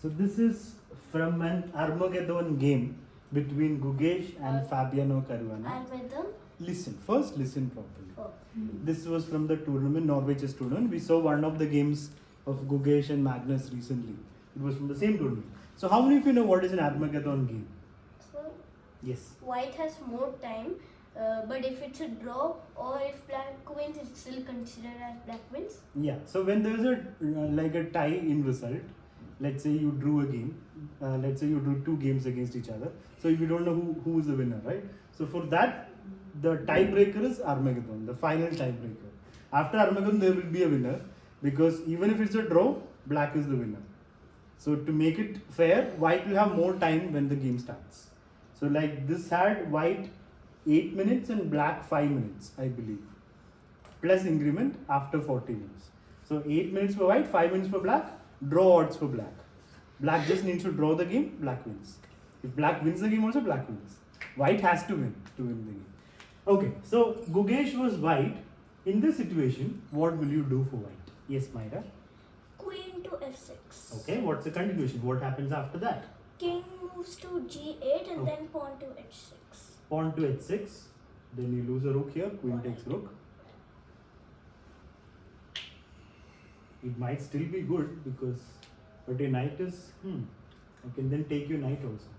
So this is from an Armageddon game between Gugesh and Fabiano Caruana. Armageddon? Listen, first listen properly. Oh. This was from the tournament, Norway chess tournament. We saw one of the games of Gugesh and Magnus recently. It was from the same tournament. So how many of you know what is an Armageddon game? So Yes. white has more time, but if it's a draw or if black wins, it's still considered as black wins. Yeah. So when there is a like a tie in result, let's say you drew a game, let's say you drew two games against each other. So you don't know who is the winner, right? So for that, the tiebreaker is Armageddon, the final tiebreaker. After Armageddon, there will be a winner because even if it's a draw, black is the winner. So to make it fair, white will have more time when the game starts. So like this had white 8 minutes and black 5 minutes, I believe. Plus increment after 40 minutes. So 8 minutes for white, 5 minutes for black, draw odds for black. Black just needs to draw the game, black wins. If black wins the game also, black wins. White has to win the game. Okay, so Gugesh was white. In this situation, what will you do for white? Yes, Myra. Queen to f6. Okay, what's the continuation? What happens after that? King moves to g8 and Oh. then pawn to h6. Pawn to h6. Then you lose a rook here. Queen takes rook. It might still be good because, but your knight is, I can then take your knight also.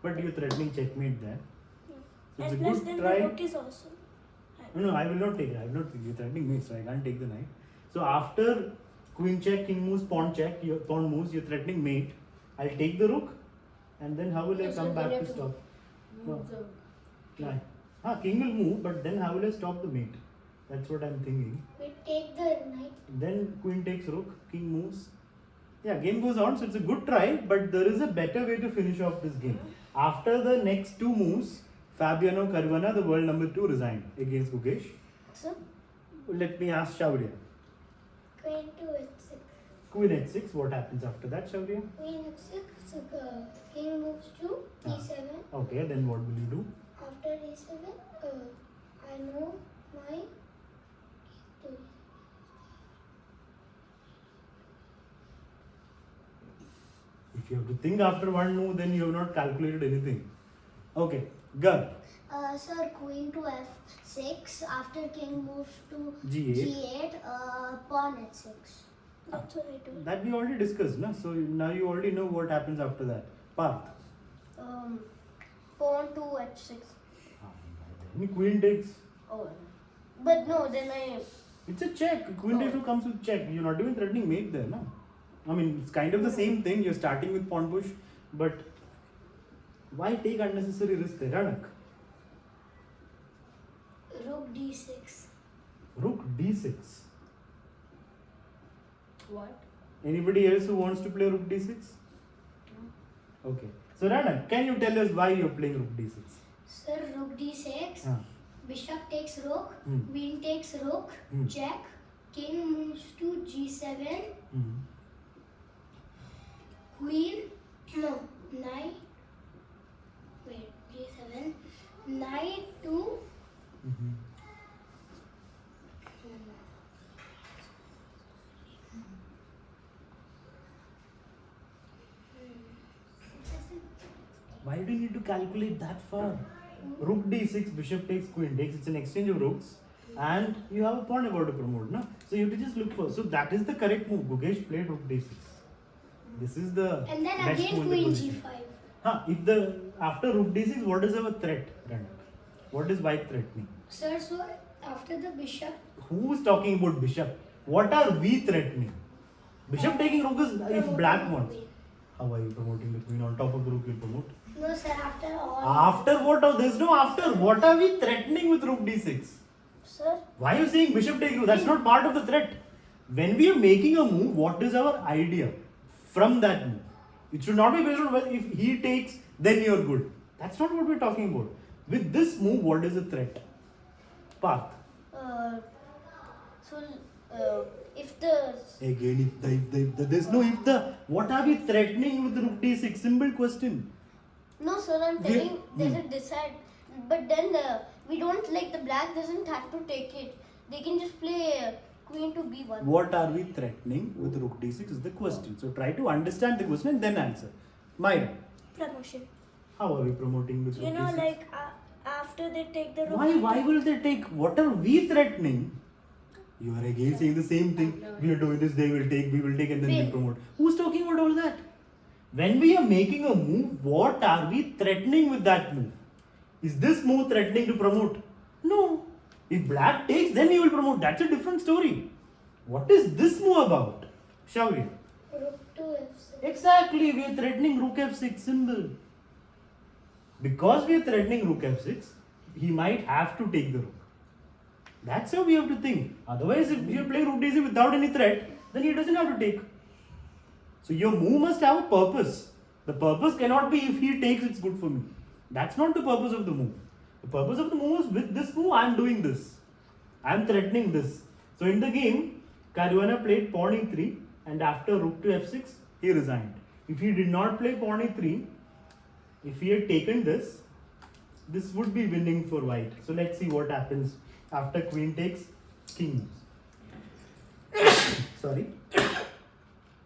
But you're threatening checkmate there. So it's And a plus good then try. the rook is also. No, I will not take it. I will not take it. You're threatening me, so I can't take the knight. So after queen check, king moves, pawn check, your pawn moves, you're threatening mate. I'll take the rook, and then how will I Yes, come sir, back then to you have stop? Move the Yeah. King will move, but then how will I stop the mate? That's what I'm thinking. We take the knight. Then queen takes rook, king moves. Yeah, game goes on, so it's a good try, but there is a better way to finish off this game. After the next two moves, Fabiano Caruana, the world number 2, resigned against Gugesh. So Let me ask Shaurya. queen to h6. Queen h6, what happens after that, Shaurya? Queen h6. King moves to e7. Okay, then what will you do? After e7, I know my to If you have to think after one move, then you have not calculated anything. Okay, go. Sir, queen to f6. After king moves to G8. Pawn h6. That's what I do. That we already discussed, no? So now you already know what happens after that. Path. Pawn to h6. Queen takes. Oh, but no, then I. It's a check. Queen takes 2 comes with check. You're not even threatening mate there, no? I mean, it's kind of the same thing. You're starting with pawn push, but why take unnecessary risk there, Ranak? Rook d6. Rook d6. What? Anybody else who wants to play rook d6? Okay. So Ranak, can you tell us why you're playing rook d6? Sir, rook d6. Ah. Bishop takes rook. Hmm. Queen takes rook. Hmm. Check. King moves to g7. Hmm. Queen. No. Knight. Wait. g7. Knight to. Mhm. Why do you need to calculate that far? Rook d6, bishop takes, queen takes. It's an exchange of rooks, and you have a pawn about to promote, no? So you have to just look for. So that is the correct move. Gugesh played rook d6. This is the And then best again move in the queen position. g5. If the after rook d6, what is our threat, Ranak? What is white threatening? Sir, so after the bishop. Who is talking about bishop? What are we threatening? Bishop taking rook is if black wants. How are you promoting the queen on top of the rook? You promote. No, sir, after all. After what? Oh, there's no after. What are we threatening with rook d6? Sir, Why are you saying bishop take rook? That's not part of the threat. When we are making a move, what is our idea from that move? It should not be based on whether if he takes, then you're good. That's not what we're talking about. With this move, what is the threat? Path. so if the. Again, if the, there's no if the. What are we threatening with rook d6? Simple question. No, sir, I'm We- telling there's a decide. But then we don't like the black doesn't have to take it. They can just play queen to b1. What are we threatening with rook d6 is the question. So try to understand the question and then answer. Myra, Promotion. how are we promoting with rook You know, d6? like after they take the rook. Why will they take? What are we threatening? You are again saying the same thing. We are doing this, they will take, we will take, and then we Fail. promote. Who's talking about all that? When we are making a move, what are we threatening with that move? Is this move threatening to promote? No. If black takes, then he will promote. That's a different story. What is this move about? Shaurya. Rook to f6. Exactly, we are threatening rook f6 symbol. Because we are threatening rook f6, he might have to take the rook. That's how we have to think. Otherwise, if you play rook d6 without any threat, then he doesn't have to take. So your move must have a purpose. The purpose cannot be if he takes, it's good for me. That's not the purpose of the move. The purpose of the move is with this move, I am doing this. I am threatening this. So in the game, Caruana played pawn e3 and after rook to f6, he resigned. If he did not play pawn e3, if he had taken this, this would be winning for white. So let's see what happens after queen takes, king moves. Sorry.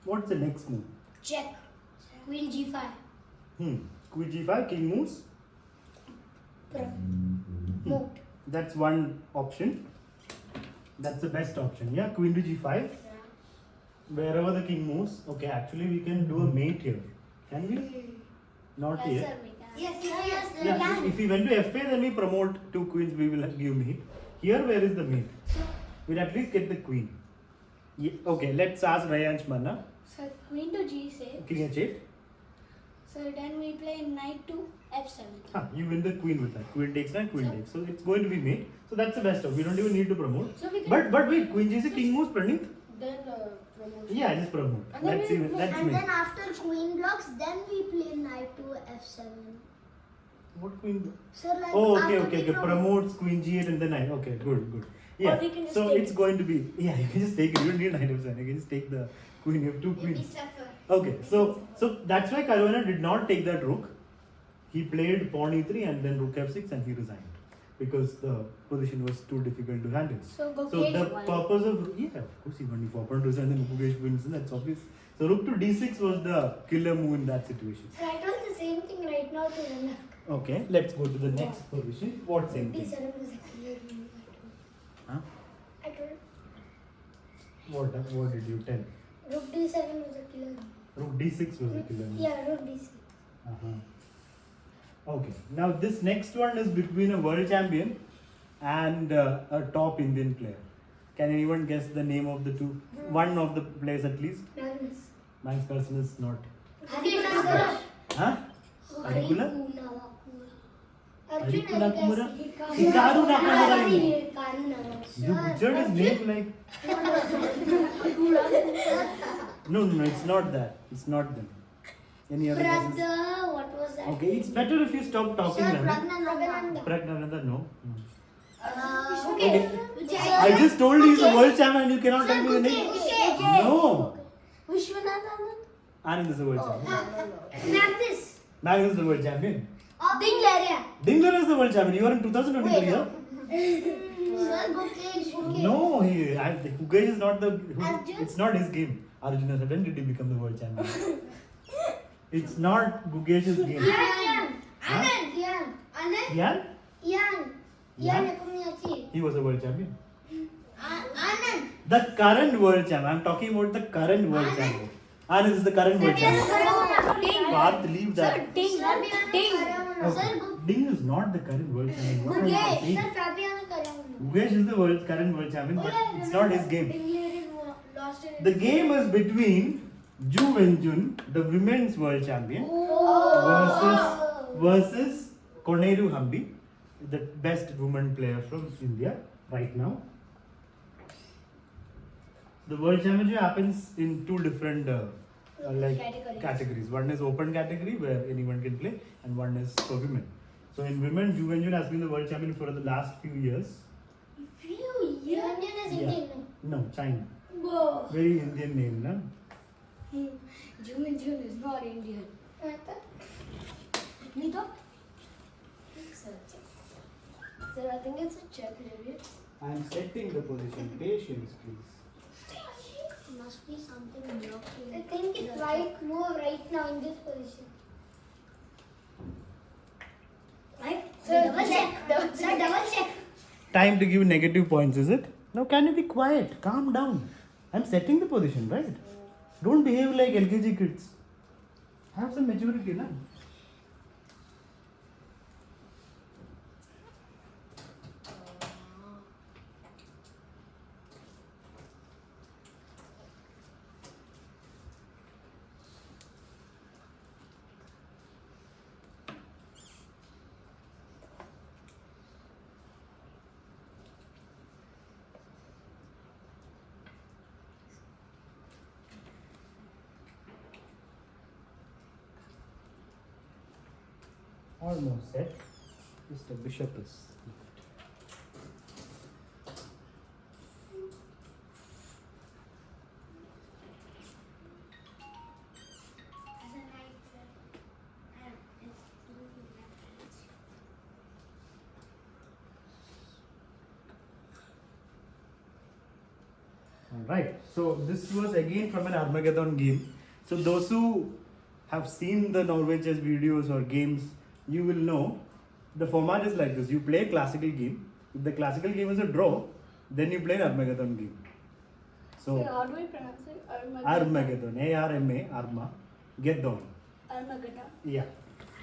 What's the next move? Check. Queen g5. Queen g5, king moves. Promote. That's one option. That's the best option. Yeah, queen to g5. Wherever the king moves. Okay, actually we can do a mate here. Can we? Not Yes, yet. sir, we can. Yes, Yeah, if we went to f8, then we promote two queens, we will give mate. Here, where is the mate? We'll at least get the queen. Yeah, okay, let's ask Rayansh Manna. So queen to g6. King h8. So then we play knight to f7. You win the queen with that. Queen takes and queen takes. So it's going to be mate. So that's the best of. We don't even need to promote. So we can. But wait, queen g6, king moves, Pranit. Then promotion. Yeah, just promote. And then Let's see. we- Let's And make. then after queen blocks, then we play knight to f7. What queen? So like Oh, after okay. we Promotes queen g8 and then knight. Okay, good. Yeah. Or we can just So take it's going to be. Yeah, you can just take it. You don't need knight f7. You can just take the queen. You have two queens. Okay, so that's why Caruana did not take that rook. He played pawn e3 and then rook f6 and he resigned because the position was too difficult to handle. So So Gukesh the won. purpose of of course he won. If opponent does and then Gukesh wins, that's obvious. So rook to d6 was the killer move in that situation. I told the same thing right now to Rana. Okay, let's go to the next position. What same thing? D7 was a clear move. Huh? I told What did you tell? rook d7 was a killer move. Rook d6 was the killer move. Yeah, rook d6. Uh-huh. Okay, now this next one is between a world champion and a top Indian player. Can anyone guess the name of the two? One of the players at least? Magnus. Magnus Carlsen is not. Harikula. Huh? Harikula? Arjun Harikula Nakamura? Hikaru Hikaru Nakamura. Nakamura. You butchered his name like. No, it's not that. It's not them. Any other guesses? Brother, what was that? Okay, it's better if you stop talking. Sir, Nana. Pragnananda. Pragnananda, no. Okay. I just told you he's a world champion and you cannot tell me the name. No. Vishwanath Anand. Anand is the world champion. Magnus. Magnus is the world champion. Dinglaria. Dingler is the world champion. You are in 2023, huh? Sir, Gukesh. No, Gukesh is not the. Arjun? It's not his game. Arjun, when did he become the world champion? It's not Gukesh's game. Yan. Huh? Anand. Yan. Anand. Yan? Yan. Yan? Yan Epumyachi. He was a world champion. Anand. The current world champion. I'm talking about the current world champion. Anand is the current world champion. Ding. Parth, leave that. Ding. Ding. Okay. Ding is not the current world champion. What are you Gukesh. saying? Sir, Fabiano Karamano. Gukesh is the current world champion, but it's not his game. Dinglaria lost in The game is between Ju Wenjun, the women's world champion, versus Koneru Hambi, the best woman player from India right now. The world championship happens in two different categories. One is open category where anyone can play, and one is for women. So in women, Ju Wenjun has been the world champion for the last few years. few years. Indian is Yeah. Indian. No, China. Whoa. Very Indian name, na? June is not Indian. Nito? Sir, I think it's a Czech lyric. I am setting the position. Patience, please. Must be something blocking. I think it's white move right now in this position. Right? Sir, Double check. Sir, double check. Time to give negative points, is it? Now, can you be quiet? Calm down. I'm setting the position, right? Don't behave like LKG kids. Have some maturity, na? Almost set. Just a bishop is. As a knight, sir. Alright, so this was again from an Armageddon game. So those who have seen the Norway chess videos or games, you will know the format is like this. You play a classical game. If the classical game is a draw, then you play an Armageddon game. So Sir, how do we pronounce it? Armageddon, A-R-M-A, Arma, Geddon. Armageddon. Yeah.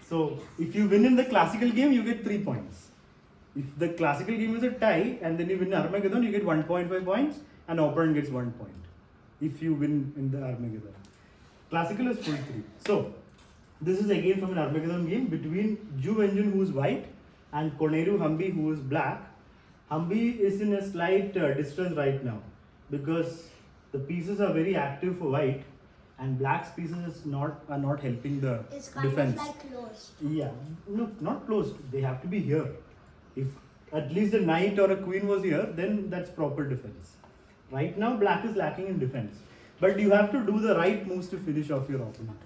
So if you win in the classical game, you get 3 points. If the classical game is a tie and then you win Armageddon, you get 1.5 points and opponent gets 1 point. If you win in the Armageddon. Classical is full 3. So this is again from an Armageddon game between Ju Wenjun, who is white, and Koneru Hambi, who is black. Hambi is in a slight distress right now because the pieces are very active for white and black's pieces are not helping the It's kind defense. of like closed. Yeah, no, not closed. They have to be here. If at least a knight or a queen was here, then that's proper defense. Right now, black is lacking in defense. But you have to do the right moves to finish off your opponent.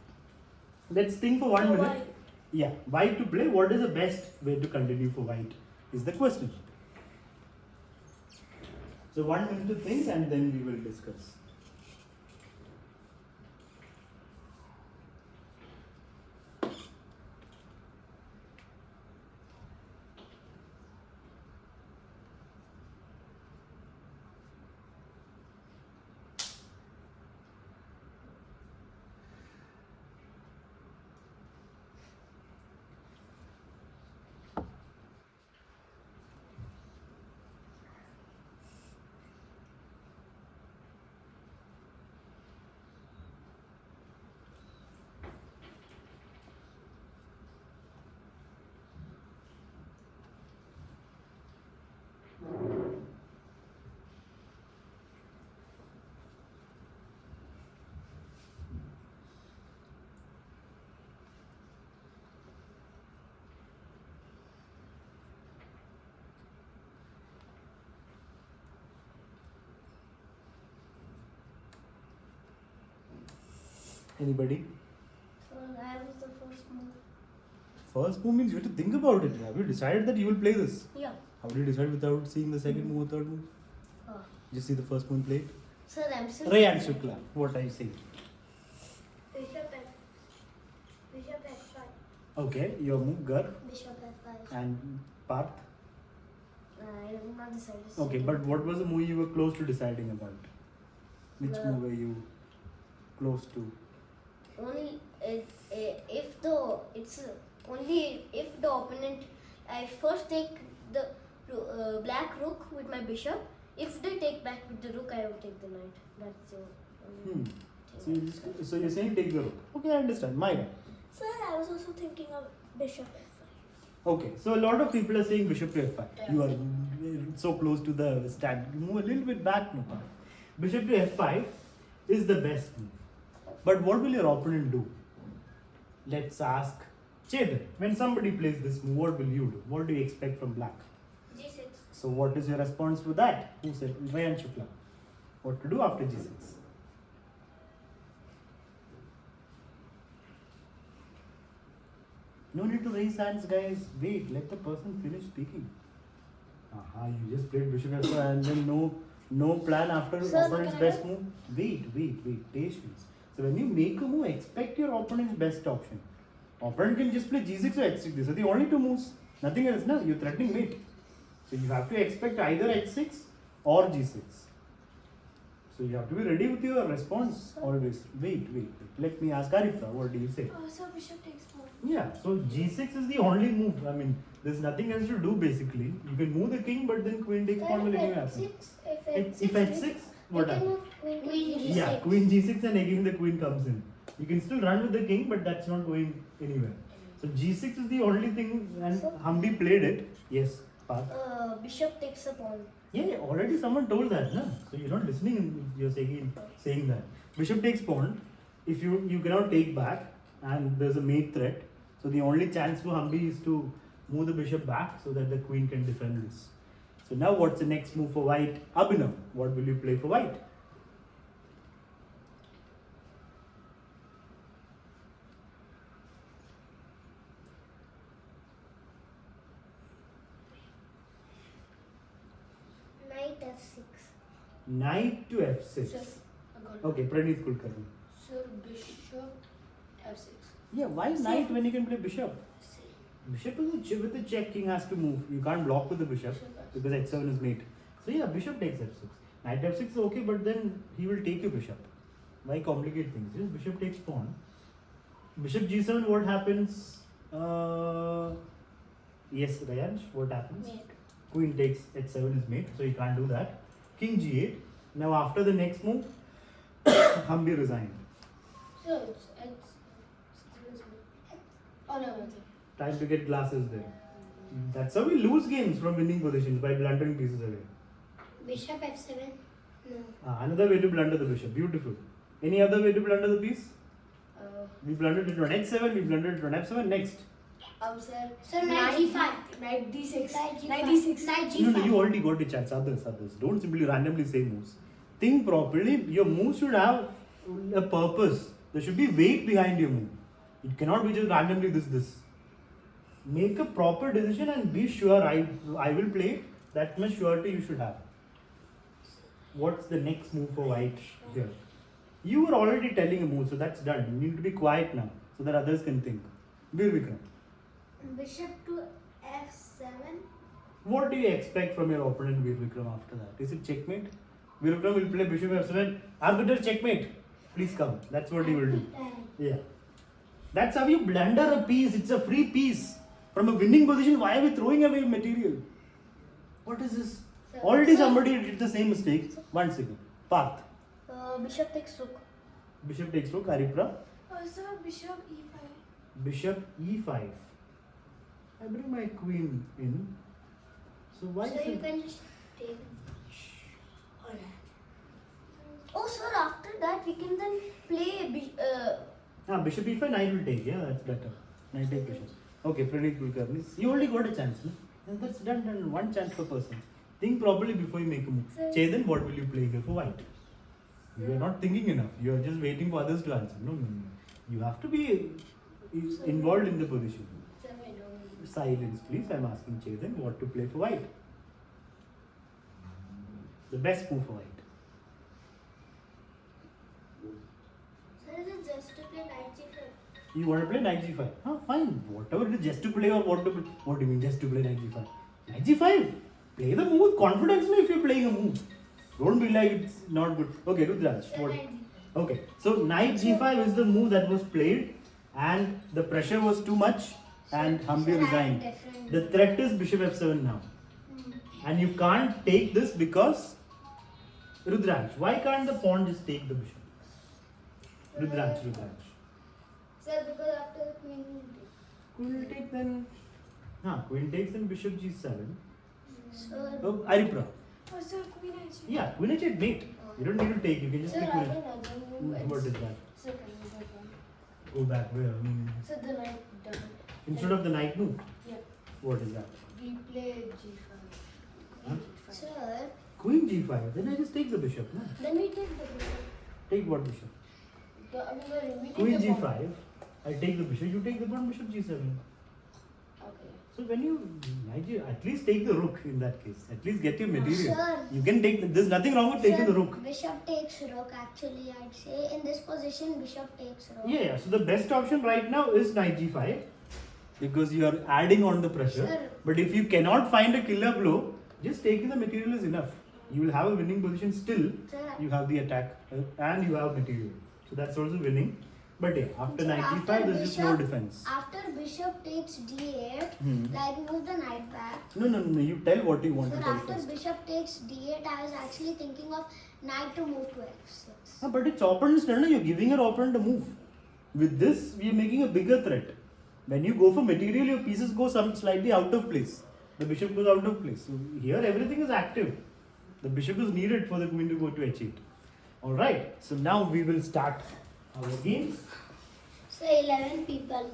Let's think for 1 minute. White. Yeah, white to play. What is the best way to continue for white is the question. So 1 minute to think and then we will discuss. Anybody? So I was the first move. First move means you have to think about it. Have you decided that you will play this? Yeah. How do you decide without seeing the second move or third move? Just see the first move played. Sir, I'm still. Rayan Shukla, what I say. Bishop F5. Okay, your move, Gar, Bishop F5. and Parth. I have not decided. Okay, second. but what was the move you were close to deciding about? Which Uh, move were you close to? Only if the it's only if the opponent. I first take the black rook with my bishop. If they take back with the rook, I will take the knight. That's the only thing. So you're saying take the rook. Okay, I understand. My guy. Sir, I was also thinking of Bishop F5. Okay, so a lot of people are saying bishop to f5. You are so close to the stand. Move a little bit back, no. Bishop to f5 is the best move. But what will your opponent do? Let's ask Chetan. When somebody plays this move, what will you do? What do you expect from black? G6. So what is your response to that? Who said? Rayan Shukla. What to do after g6? No need to raise hands, guys. Wait, let the person finish speaking. You just played bishop f4 and then no plan after Sir, opponent's can I best move. Wait, patience. So when you make a move, expect your opponent's best option. Opponent can just play g6 or h6. These are the only two moves. Nothing else. No, you're threatening mate. So you have to expect either h6 or g6. So you have to be ready with your response always. Wait. Let me ask Aritra, what do you say? So bishop takes pawn. Yeah, so g6 is the only move. I mean, there's nothing else to do basically. You can move the king, but then queen takes pawn will anyway happen. If h6, what happens? Queen g6. Yeah, queen g6 and again the queen comes in. You can still run with the king, but that's not going anywhere. So g6 is the only thing, and Hambi played it. Yes, Parth. Bishop takes a pawn. Yeah, already someone told that, no? So you're not listening and you're saying that. Bishop takes pawn. If you cannot take back and there's a mate threat, so the only chance for Hambi is to move the bishop back so that the queen can defend this. So now what's the next move for white? Abhinav, what will you play for white? Knight f6. Knight to f6. Sir, I got it. Okay, Praneeth Kulkarni. Sir, bishop f6. Yeah, why knight when you can play bishop? Bishop is with the check, king has to move. You can't block with the bishop because h7 is mate. So yeah, bishop takes f6. Knight f6 is okay, but then he will take your bishop. Why complicate things? Just bishop takes pawn. Bishop g7, what happens? Yes, Rayansh, what happens? Mate. Queen takes h7 is mate, so you can't do that. King g8. Now after the next move, Hambi resigned. Sir, it's oh no, no. Time to get glasses there. That's how we lose games from winning positions, by blundering pieces away. Bishop f7. No. Another way to blunder the bishop. Beautiful. Any other way to blunder the piece? We blundered it on h7, we blundered it on f7. Next. Sir, knight g5. Knight d6. Knight d6. Knight g5. No, you already got a chance. Others. Don't simply randomly say moves. Think properly. Your moves should have a purpose. There should be weight behind your move. It cannot be just randomly this. Make a proper decision and be sure I will play it. That much surety you should have. What's the next move for white here? You were already telling a move, so that's done. You need to be quiet now so that others can think. Veer Vikram, Bishop to f7. what do you expect from your opponent Veer Vikram after that? Is it checkmate? Veer Vikram will play bishop f7. Arbiter checkmate. Please come. That's what he will do. Yeah. That's how you blunder a piece. It's a free piece. From a winning position, why are we throwing away material? What is this? Already somebody did the same mistake. 1 second. Parth. Bishop takes rook. Bishop takes rook. Aripra. Sir, bishop e5. Bishop e5. I bring my queen in. So why So is you it? can just take. Alright. Oh, sir, after that we can then play Bishop e5, knight will take. Yeah, that's better. Knight take bishop. Okay, Praneeth Kulkarni. You only got a chance, no? And that's done. One chance per person. Think properly before you make a move. Sir. Chetan, what will you play here for white? You are not thinking enough. You are just waiting for others to answer. No. You have to be involved in the position. Sir, I don't. Silence, please. I'm asking Chetan what to play for white. The best move for white. So is it just to play knight g5? You want to play knight g5? Fine. Whatever it is, just to play or what to play. What do you mean, just to play knight g5? Knight g5. Play the move with confidence if you're playing a move. Don't be like it's not good. Okay, Rudraj. Sir, What? knight d. Okay, so knight g5 is the move that was played, and the pressure was too much, and Hambi resigned. The threat is bishop f7 now, and you can't take this because Rudraj. Why can't the pawn just take the bishop? Rudraj. Sir, because after the queen will take. Queen will take then. Queen takes then bishop g7. Sir, Oh, Aripra. Oh, sir, queen h. Yeah, queen h8 mate. You don't need to take. You can just Sir, take I queen. don't know. What is that? Sir, can you go down? Go back where? I mean, Sir, the knight down. instead of the knight move. Yeah. What is that? We play g5. Huh? sir, Queen g5. Then I just take the bishop. No? Then we take the bishop. Take what bishop? We take Queen the pawn. g5. I take the bishop. You take the pawn. Bishop g7. Okay. So when you at least take the rook in that case. At least get your material. Sir. You can take. There's nothing wrong with taking the rook. Bishop takes rook. Actually, I'd say in this position, bishop takes rook. Yeah. So the best option right now is knight g5 because you are adding on the pressure. Sir. But if you cannot find a killer blow, just taking the material is enough. You will have a winning position still. Sir. You have the attack and you have material. So that's also winning. But yeah, after Sir, knight after g5, there's just no bishop- defense. After bishop takes d8, Hmm. like move the knight back. No. You tell what you want Sir, to tell after first. bishop takes d8, I was actually thinking of knight to move to f6. Ah, but it's opponent's turn. You're giving your opponent a move. With this, we are making a bigger threat. When you go for material, your pieces go some slightly out of place. The bishop goes out of place. So here, everything is active. The bishop is needed for the queen to go to h8. All right. So now we will start our games. So 11 people.